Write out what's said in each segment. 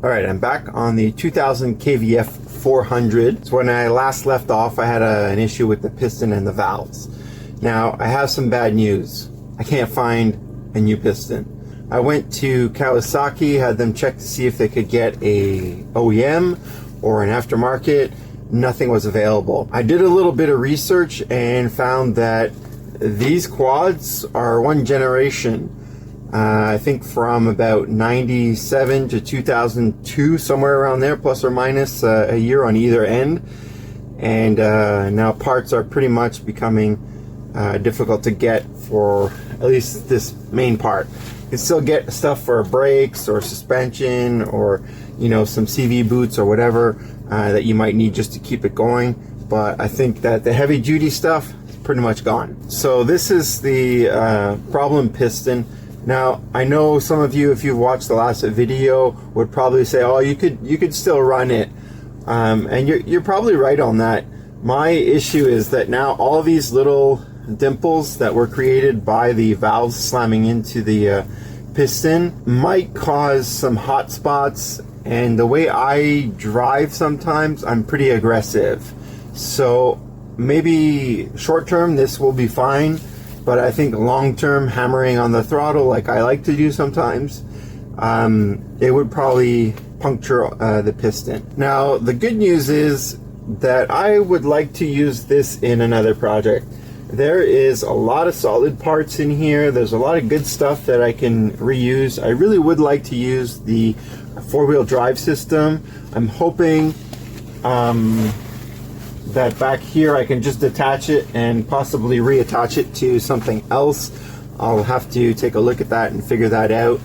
All right, I'm back on the 2000 KVF400. So when I last left off, I had an issue with the piston and the valves. Now, I have some bad news. I can't find a new piston. I went to Kawasaki, had them check to see if they could get a OEM or an aftermarket. Nothing was available. I did a little bit of research and found that these quads are one generation. I think from about 97 to 2002, somewhere around there, plus or minus a year on either end. And now parts are pretty much becoming difficult to get for at least this main part. You can still get stuff for brakes or suspension or, you know, some CV boots or whatever that you might need just to keep it going. But I think that the heavy duty stuff is pretty much gone. So this is the problem piston. Now, I know some of you, if you've watched the last video, would probably say, oh, you could still run it. And you're probably right on that. My issue is that now all these little dimples that were created by the valves slamming into the piston might cause some hot spots. And the way I drive sometimes, I'm pretty aggressive. So maybe short term, this will be fine. But I think long-term, hammering on the throttle like I like to do sometimes, it would probably puncture the piston. Now, the good news is that I would like to use this in another project. There is a lot of solid parts in here. There's a lot of good stuff that I can reuse. I really would like to use the four-wheel drive system. I'm hoping that back here I can just detach it and possibly reattach it to something else. I'll have to take a look at that and figure that out.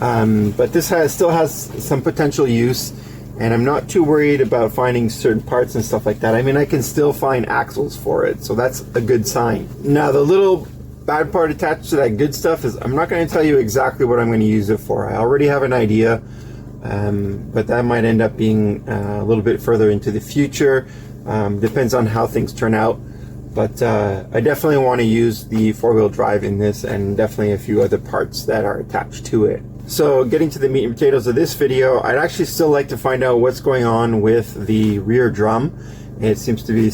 But this still has some potential use, and I'm not too worried about finding certain parts and stuff like that. I mean, I can still find axles for it, so that's a good sign. Now, the little bad part attached to that good stuff is I'm not going to tell you exactly what I'm going to use it for. I already have an idea, but that might end up being a little bit further into the future. Depends on how things turn out, but I definitely want to use the four-wheel drive in this, and definitely a few other parts that are attached to it. So getting to the meat and potatoes of this video, I'd actually still like to find out what's going on with the rear drum. It seems to be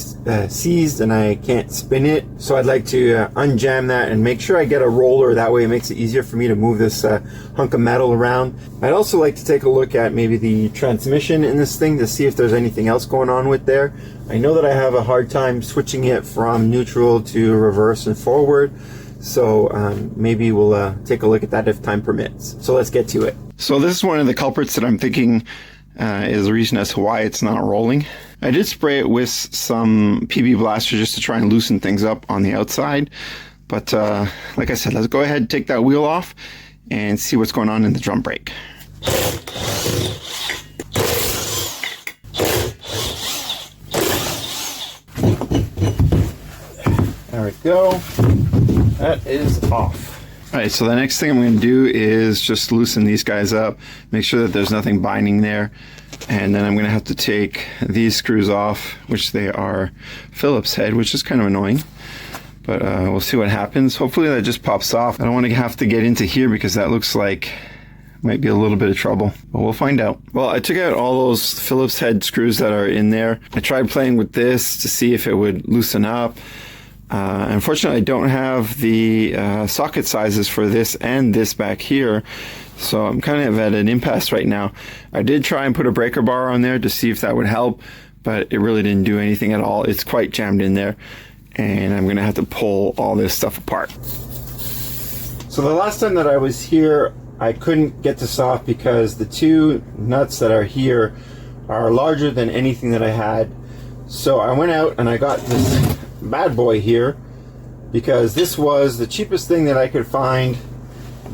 seized and I can't spin it, so I'd like to unjam that and make sure I get a roller. That way it makes it easier for me to move this hunk of metal around. I'd also like to take a look at maybe the transmission in this thing to see if there's anything else going on with there. I know that I have a hard time switching it from neutral to reverse and forward, so maybe we'll take a look at that if time permits. So let's get to it. So this is one of the culprits that I'm thinking is the reason as to why it's not rolling. I did spray it with some PB Blaster just to try and loosen things up on the outside. But like I said, let's go ahead and take that wheel off and see what's going on in the drum brake. There we go. That is off. All right, so the next thing I'm going to do is just loosen these guys up, make sure that there's nothing binding there, and then I'm going to have to take these screws off, which they are Phillips head, which is kind of annoying, but we'll see what happens. Hopefully that just pops off. I don't want to have to get into here because that looks like might be a little bit of trouble, but we'll find out. Well, I took out all those Phillips head screws that are in there. I tried playing with this to see if it would loosen up. Unfortunately, I don't have the socket sizes for this and this back here, so I'm kind of at an impasse right now. I did try and put a breaker bar on there to see if that would help, but it really didn't do anything at all. It's quite jammed in there, and I'm going to have to pull all this stuff apart. So the last time that I was here, I couldn't get this off because the two nuts that are here are larger than anything that I had. So I went out and I got this bad boy here because this was the cheapest thing that I could find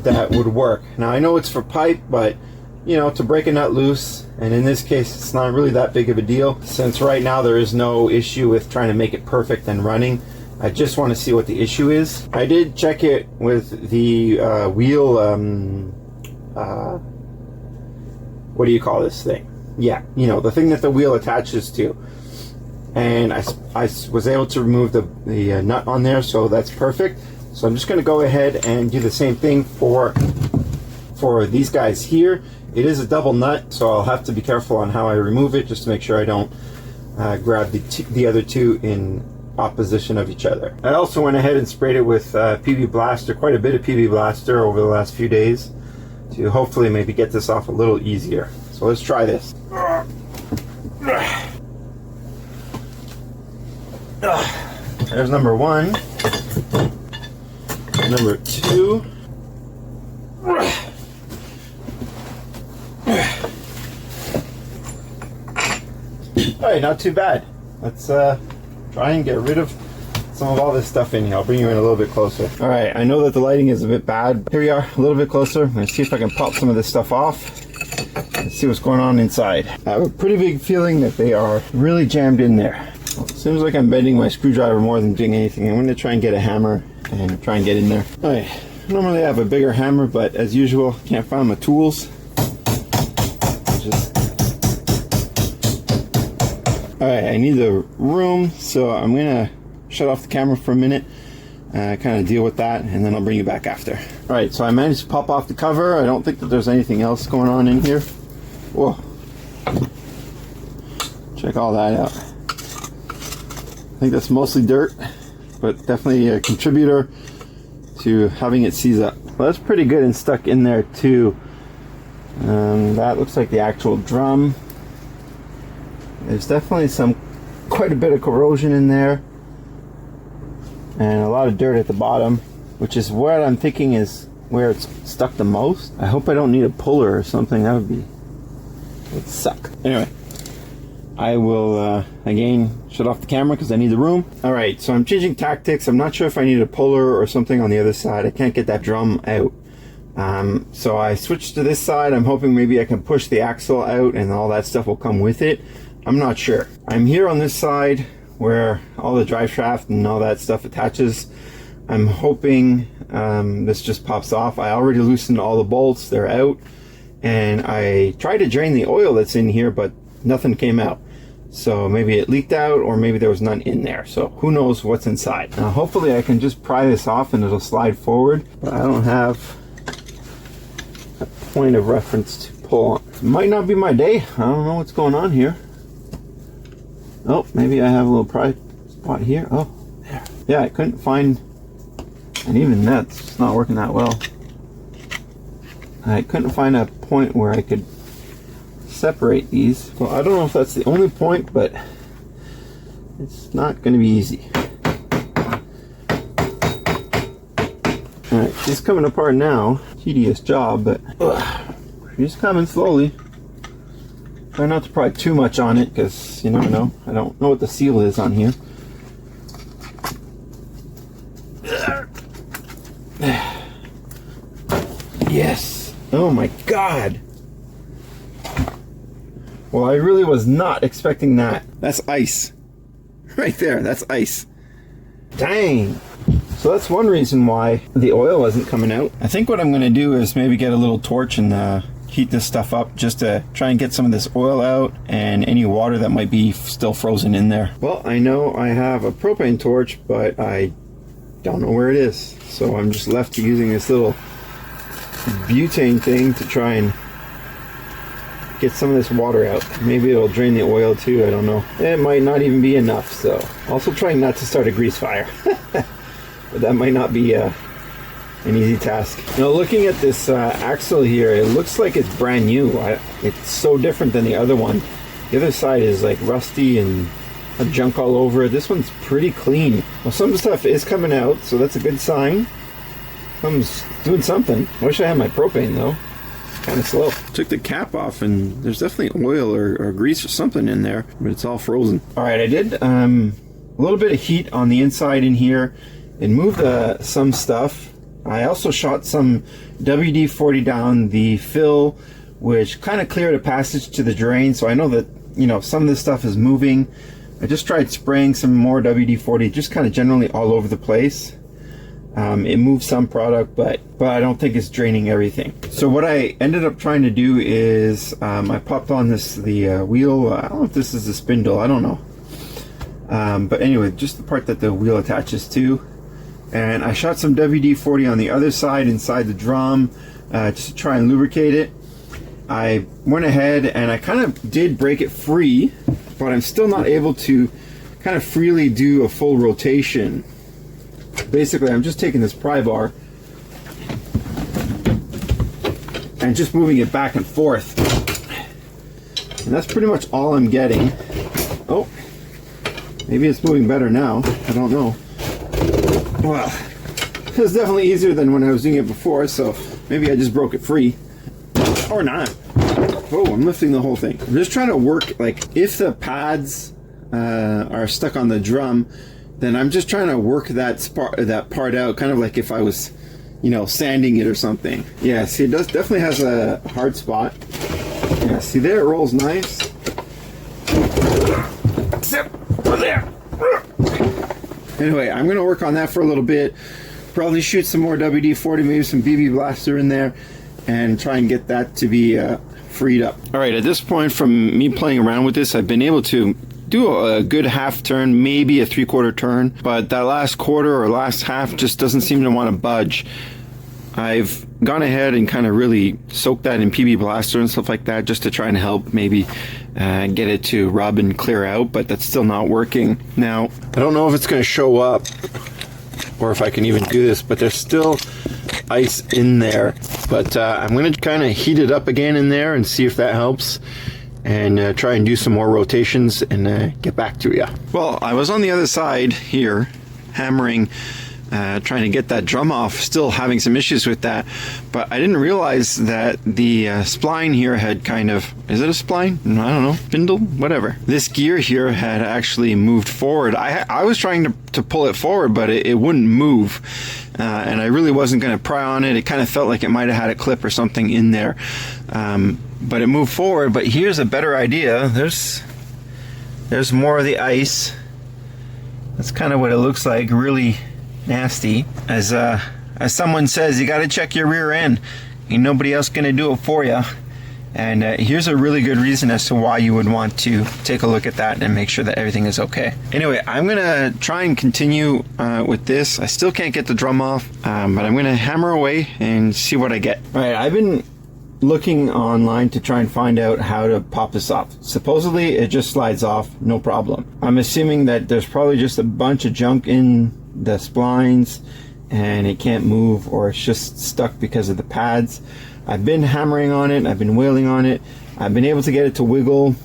that would work. Now I know it's for pipe, but you know, to break a nut loose, and in this case it's not really that big of a deal since right now there is no issue with trying to make it perfect and running. I just want to see what the issue is. I did check it with the wheel, what do you call this thing? Yeah, you know, the thing that the wheel attaches to. And I was able to remove the nut on there, so that's perfect. So I'm just going to go ahead and do the same thing for these guys here. It is a double nut, so I'll have to be careful on how I remove it, just to make sure I don't grab the other two in opposition of each other. I also went ahead and sprayed it with PB Blaster, quite a bit of PB Blaster over the last few days, to hopefully maybe get this off a little easier. So let's try this. There's number one. Number two. Alright, not too bad. Let's try and get rid of some of all this stuff in here. I'll bring you in a little bit closer. Alright, I know that the lighting is a bit bad. Here we are, a little bit closer. I'm going to see if I can pop some of this stuff off. Let's see what's going on inside. I have a pretty big feeling that they are really jammed in there. It seems like I'm bending my screwdriver more than doing anything. I'm going to try and get a hammer and try and get in there. Alright, normally I have a bigger hammer, but as usual, can't find my tools. Alright, I need the room, so I'm gonna shut off the camera for a minute, kind of deal with that, and then I'll bring you back after. Alright, so I managed to pop off the cover. I don't think that there's anything else going on in here. Whoa. Check all that out. I think that's mostly dirt, but definitely a contributor to having it seize up. Well, that's pretty good and stuck in there too. That looks like the actual drum. There's definitely quite a bit of corrosion in there, and a lot of dirt at the bottom, which is what I'm thinking is where it's stuck the most. I hope I don't need a puller or something. That would suck. Anyway, I will again shut off the camera because I need the room. Alright, so I'm changing tactics. I'm not sure if I need a puller or something on the other side. I can't get that drum out. So I switched to this side. I'm hoping maybe I can push the axle out and all that stuff will come with it. I'm not sure. I'm here on this side where all the drive shaft and all that stuff attaches. I'm hoping this just pops off. I already loosened all the bolts. They're out. And I tried to drain the oil that's in here, but nothing came out. So maybe it leaked out, or maybe there was none in there. So who knows what's inside. Now hopefully I can just pry this off and it'll slide forward. But I don't have a point of reference to pull on. It might not be my day. I don't know what's going on here. Oh, maybe I have a little pry spot here. Oh, there. Yeah, I couldn't find, and even that's not working that well. I couldn't find a point where I could separate these. Well, I don't know if that's the only point, but it's not going to be easy. Alright, she's coming apart now. Tedious job, but she's coming slowly. Try not to pry too much on it, because you never know. I don't know what the seal is on here. Yes. Oh my god. Well, I really was not expecting that. That's ice. Right there, that's ice. Dang. So that's one reason why the oil wasn't coming out. I think what I'm going to do is maybe get a little torch and heat this stuff up just to try and get some of this oil out and any water that might be still frozen in there. Well, I know I have a propane torch, but I don't know where it is. So I'm just left to using this little butane thing to try and get some of this water out. Maybe it'll drain the oil too, I don't know. It might not even be enough, so also trying not to start a grease fire. But that might not be an easy task. Now looking at this axle here, it looks like it's brand new. It's so different than the other one. The other side is like rusty and have junk all over it. This one's pretty clean. Well, some stuff is coming out, so that's a good sign. Something's doing something. I wish I had my propane though. Kind of slow. Took the cap off and there's definitely oil or grease or something in there, but it's all frozen. Alright, I did a little bit of heat on the inside in here and moved some stuff. I also shot some WD-40 down the fill, which kind of cleared a passage to the drain, so I know that, you know, some of this stuff is moving. I just tried spraying some more WD-40, just kind of generally all over the place. It moved some product, but I don't think it's draining everything. So what I ended up trying to do is I popped on the wheel. I don't know if this is a spindle, I don't know. But anyway, just the part that the wheel attaches to. And I shot some WD-40 on the other side inside the drum just to try and lubricate it. I went ahead and I kind of did break it free, but I'm still not able to kind of freely do a full rotation. Basically, I'm just taking this pry bar and just moving it back and forth. And that's pretty much all I'm getting. Oh, maybe it's moving better now. I don't know. Well, it's definitely easier than when I was doing it before, so maybe I just broke it free. Or not. Oh, I'm lifting the whole thing. I'm just trying to work, like, if the pads are stuck on the drum, then I'm just trying to work that part out, kind of like if I was, you know, sanding it or something. Yeah, see, it definitely has a hard spot. Yeah, see there, it rolls nice. Zip, there. Anyway, I'm gonna work on that for a little bit. Probably shoot some more WD-40, maybe some BB blaster in there, and try and get that to be freed up. All right, at this point, from me playing around with this, I've been able to do a good half turn, maybe a 3/4 turn, but that last quarter or last half just doesn't seem to want to budge. I've gone ahead and kind of really soaked that in PB Blaster and stuff like that just to try and help maybe get it to rub and clear out, but that's still not working. Now, I don't know if it's going to show up or if I can even do this, but there's still ice in there. But I'm going to kind of heat it up again in there and see if that helps, and try and do some more rotations and get back to you. Well, I was on the other side here hammering, trying to get that drum off, still having some issues with that, but I didn't realize that the spline here had kind of, is it a spline? I don't know, spindle, whatever. This gear here had actually moved forward. I was trying to pull it forward, but it wouldn't move, and I really wasn't going to pry on it. It kind of felt like it might have had a clip or something in there, but it moved forward. But here's a better idea. There's more of the ice. That's kind of what it looks like, really nasty. As someone says, you got to check your rear end. Ain't nobody else gonna do it for you. And here's a really good reason as to why you would want to take a look at that and make sure that everything is okay. Anyway, I'm gonna try and continue with this. I still can't get the drum off, but I'm gonna hammer away and see what I get. All right, I've been looking online to try and find out how to pop this off. Supposedly it just slides off, no problem. I'm assuming that there's probably just a bunch of junk in the splines and it can't move, or it's just stuck because of the pads. I've been hammering on it, I've been wailing on it, I've been able to get it to wiggle.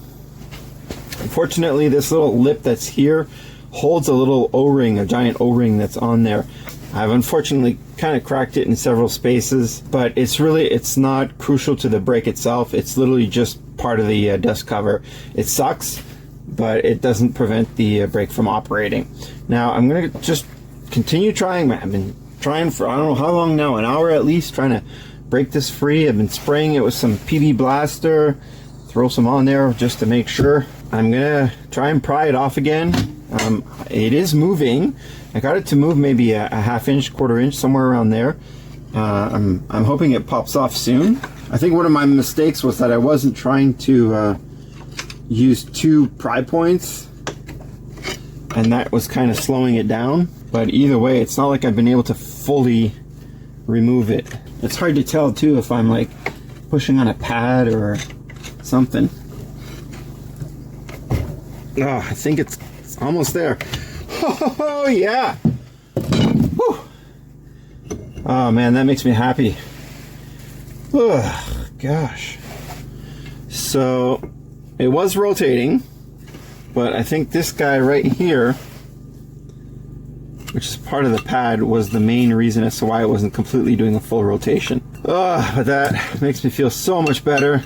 Unfortunately, this little lip that's here holds a little O-ring, a giant O-ring that's on there. I've unfortunately kind of cracked it in several spaces, but it's not crucial to the brake itself. It's literally just part of the dust cover. It sucks, but it doesn't prevent the brake from operating. Now I'm gonna just continue trying. I've been trying for I don't know how long now, an hour at least, trying to break this free. I've been spraying it with some PB Blaster, throw some on there just to make sure. I'm gonna try and pry it off again. It is moving. I got it to move maybe a half inch, quarter inch, somewhere around there. I'm hoping it pops off soon. I think one of my mistakes was that I wasn't trying to use 2 pry points, and that was kind of slowing it down. But either way, it's not like I've been able to fully remove it. It's hard to tell too if I'm like pushing on a pad or something. Oh, I think it's almost there. Oh yeah! Whew. Oh man, that makes me happy. Oh gosh. So it was rotating, but I think this guy right here, which is part of the pad, was the main reason as to why it wasn't completely doing a full rotation. Oh, but that makes me feel so much better.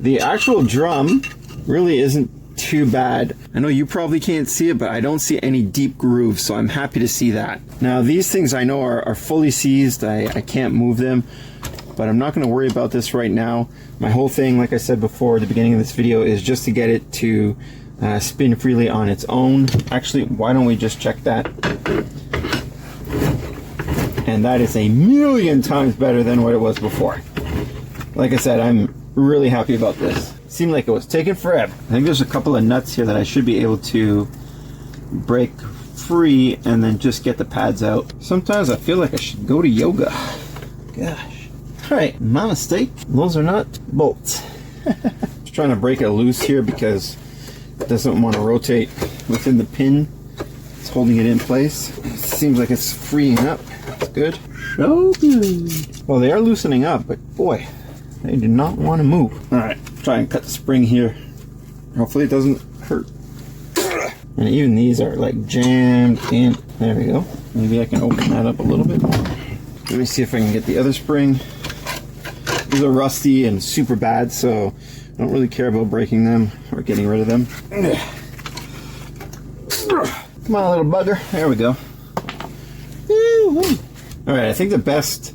The actual drum really isn't too bad. I know you probably can't see it, but I don't see any deep grooves, so I'm happy to see that. Now these things I know are fully seized. I can't move them, but I'm not going to worry about this right now. My whole thing, like I said before at the beginning of this video, is just to get it to spin freely on its own. Actually, why don't we just check that? And that is a million times better than what it was before. Like I said, I'm really happy about this. It seemed like it was taking forever. I think there's a couple of nuts here that I should be able to break free and then just get the pads out. Sometimes I feel like I should go to yoga. Gosh. Alright, my mistake. Those are not bolts. Just trying to break it loose here because it doesn't want to rotate within the pin. It's holding it in place. It seems like it's freeing up. That's good. So good. Well, they are loosening up, but boy, they do not want to move. Alright, try and cut the spring here. Hopefully it doesn't hurt. And even these are like jammed in. There we go. Maybe I can open that up a little bit more. Let me see if I can get the other spring. These are rusty and super bad, so I don't really care about breaking them or getting rid of them. Come on, little bugger. There we go. Alright, I think the best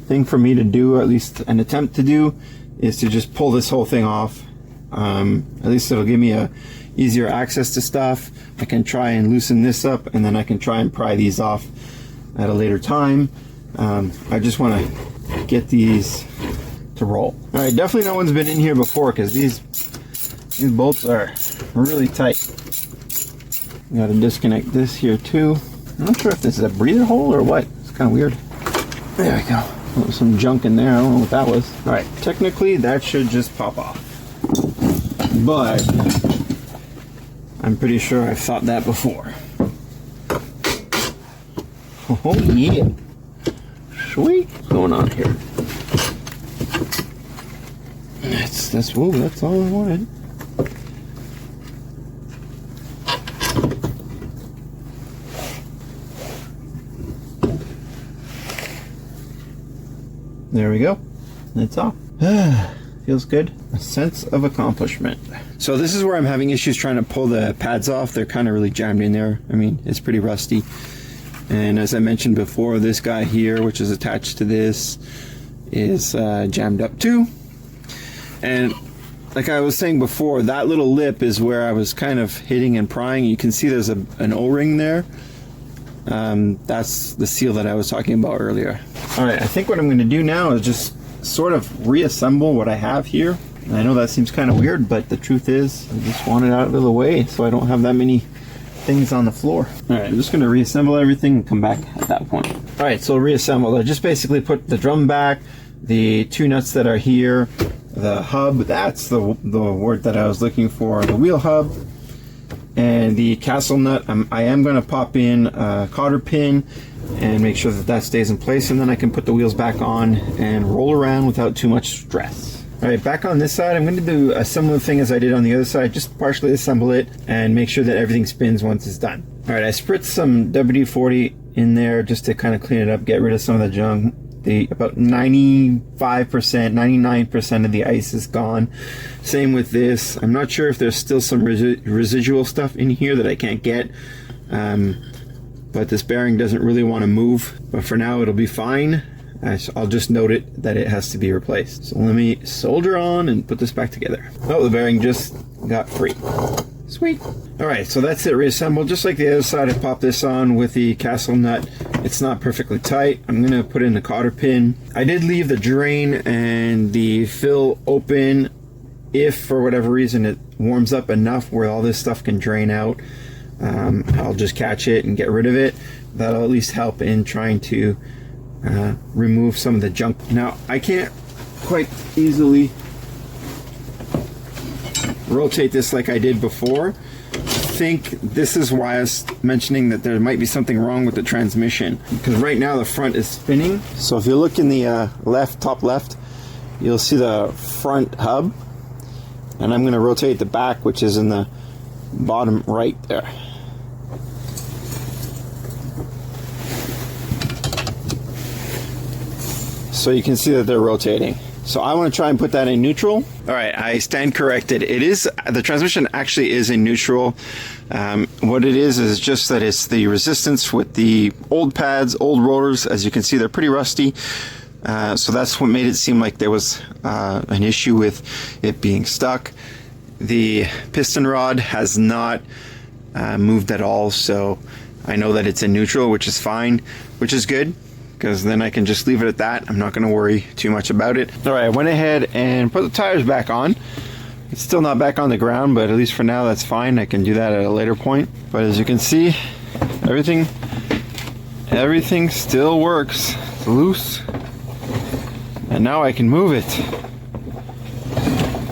thing for me to do, or at least an attempt to do, is to just pull this whole thing off. At least it'll give me a easier access to stuff. I can try and loosen this up, and then I can try and pry these off at a later time. I just want to get these to roll. Alright, definitely no one's been in here before because these bolts are really tight. Got to disconnect this here too. I'm not sure if this is a breather hole or what. It's kind of weird. There we go. Oh, some junk in there. I don't know what that was. Alright, technically that should just pop off. But I'm pretty sure I've thought that before. Oh yeah. Sweet. What's going on here? That's all I wanted. There we go. That's off. Feels good. A sense of accomplishment. So this is where I'm having issues trying to pull the pads off. They're kind of really jammed in there. I mean, it's pretty rusty. And as I mentioned before, this guy here, which is attached to this, is jammed up too. And like I was saying before, that little lip is where I was kind of hitting and prying. You can see there's an O-ring there. That's the seal that I was talking about earlier. Alright, I think what I'm going to do now is just sort of reassemble what I have here. And I know that seems kind of weird, but the truth is I just want it out of the way so I don't have that many things on the floor. Alright, I'm just going to reassemble everything and come back at that point. Alright, so reassemble. I just basically put the drum back, the two nuts that are here, the hub, that's the word that I was looking for, the wheel hub, and the castle nut. I am going to pop in a cotter pin and make sure that stays in place, and then I can put the wheels back on and roll around without too much stress. Alright, back on this side, I'm going to do a similar thing as I did on the other side, just partially assemble it and make sure that everything spins once it's done. Alright, I spritzed some WD-40 in there just to kind of clean it up, get rid of some of the junk. About 95%, 99% of the ice is gone. Same with this. I'm not sure if there's still some residual stuff in here that I can't get. But this bearing doesn't really want to move. But for now, it'll be fine. I'll just note it that it has to be replaced. So let me solder on and put this back together. Oh, the bearing just got free. Sweet. Alright, so that's it reassembled. Just like the other side, I popped this on with the castle nut. It's not perfectly tight. I'm going to put in the cotter pin. I did leave the drain and the fill open if for whatever reason it warms up enough where all this stuff can drain out. I'll just catch it and get rid of it. That'll at least help in trying to remove some of the junk. Now, I can't quite easily rotate this like I did before. I think this is why I was mentioning that there might be something wrong with the transmission, because right now the front is spinning. So if you look in the top left, you'll see the front hub, and I'm going to rotate the back, which is in the bottom right there. So you can see that they're rotating. So I want to try and put that in neutral. All right, I stand corrected. It is, the transmission actually is in neutral. What it is just that it's the resistance with the old pads, old rotors. As you can see, they're pretty rusty. So that's what made it seem like there was an issue with it being stuck. The piston rod has not moved at all, so I know that it's in neutral, which is fine, which is good, because then I can just leave it at that. I'm not going to worry too much about it. All right, I went ahead and put the tires back on. It's still not back on the ground, but at least for now that's fine. I can do that at a later point. But as you can see, everything still works. It's loose And now I can move it.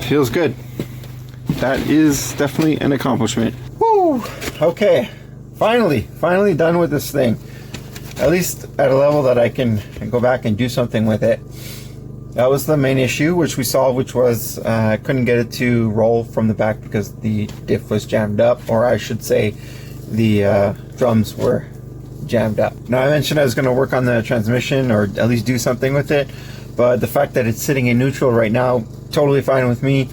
Feels good. That is definitely an accomplishment. Woo! Okay, finally done with this thing. At least at a level that I can go back and do something with it. That was the main issue, which we solved, which was I couldn't get it to roll from the back because the diff was jammed up, or I should say the drums were jammed up. Now, I mentioned I was going to work on the transmission, or at least do something with it, but the fact that it's sitting in neutral right now, totally fine with me.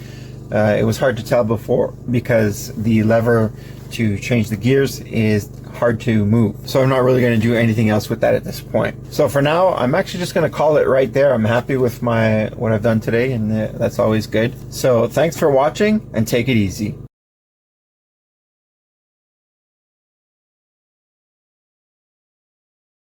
It was hard to tell before because the lever to change the gears is hard to move. So I'm not really going to do anything else with that at this point. So for now, I'm actually just going to call it right there. I'm happy with what I've done today, and that's always good. So thanks for watching, and take it easy.